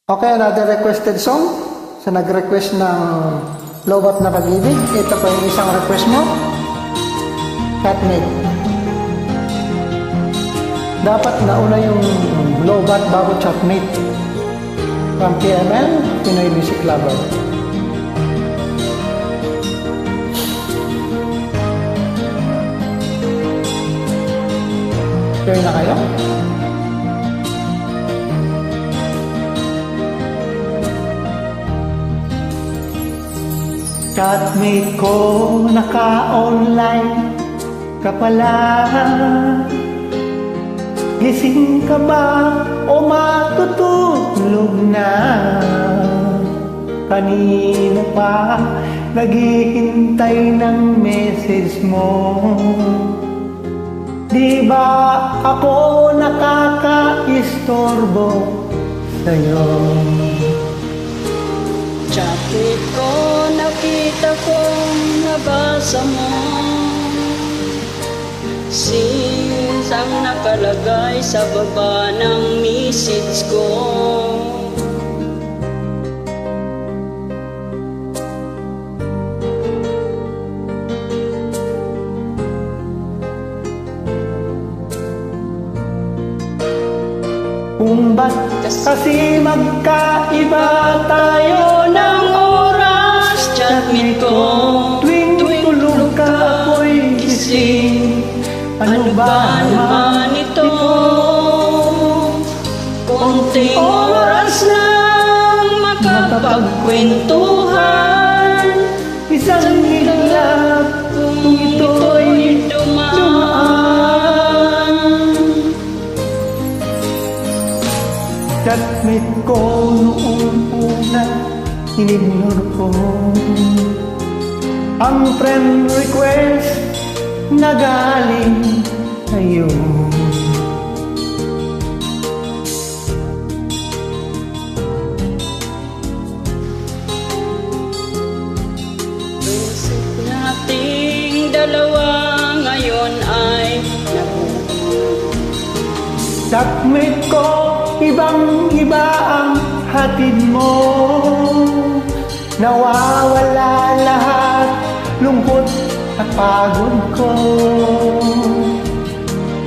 Okay, another requested song. Sa nag-request ng Lobat na Pag-ibig, ito pa yung isang request mo. Catmate. Dapat nauna yung Lobat bago Chatmate. From PML, Pinoy Music Lover. Join na kayo? Chatmate ko, naka-online ka pala. Gising ka ba o matutulog na? Kanina pa naghihintay ng message mo. Di ba ako nakaka-istorbo sa'yo? Chatmate ko, nakita ko, nabasa mo. Since ang nakalagay sa baba ng message ko. Kung ba't kasi magkaiba tayo ng oras, Chatmate ko, tuwing tulog ka ako'y gising. Ano ba naman ito? Konting oras lang makapagkwentuhan. Isang higla kung ito'y dumaan. Chatmate ko noong una, inignore ko ang friend request na galing sa'yo. Isip nating dalawa ngayon ay nabuo. Chatmate ko, ibang-iba ang hatid mo. Nawawala lahat, lungkot at pagod ko.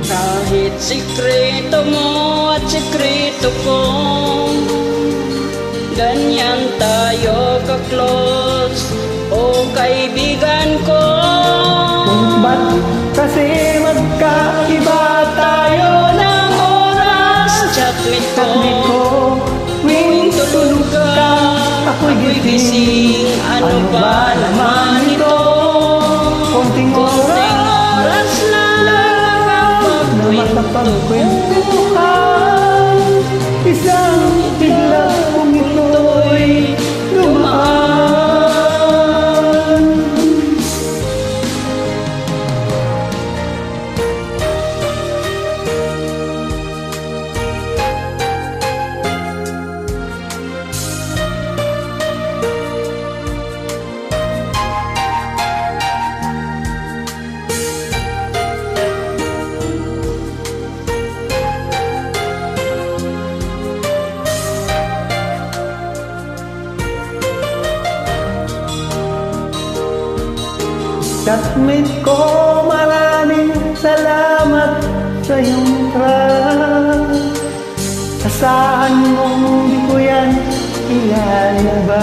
Kahit sikreto mo at sikreto ko, ganyan tayo ka-close, o kaibigan ko. Kung ba't kasi magkaiba tayo ng oras, Chatmate Chatmate ko, ko, tuwing tulog ka, ako'y gising. Ano ba naman ito? Konting Konting oras lang makapagkwentuhan. Isang bigla kung ito'y dumaan. Chatmate ko, maraming salamat sa iyong trust. Asahan mong di ko yan ilalabas.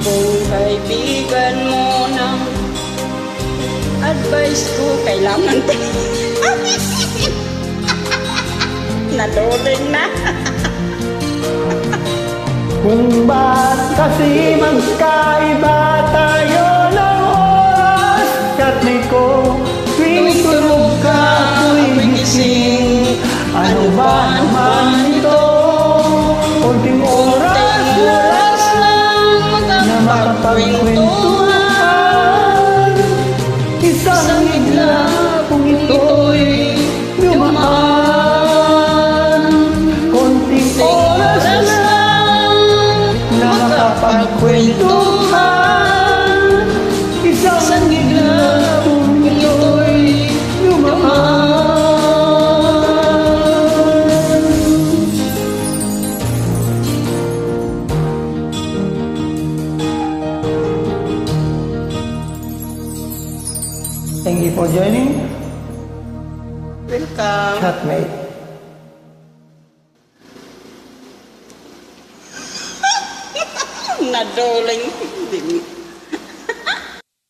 Kung kaibigan mo ng advice ko, kailangan ko. Naluling na. Kung ba't kasi magkaiba tayo ng oras, Chatmate ko, tuwing tulog ka ako'y gising. Ano ba naman ito? Konting oras lang na makapagkwentuhan. Isang higla kung ito'y dumaan. Konting oras na makapagkwentuhan. Isang higla kung ito'y dumaan. Thank you for joining, Welcome. chatmate. Naduling.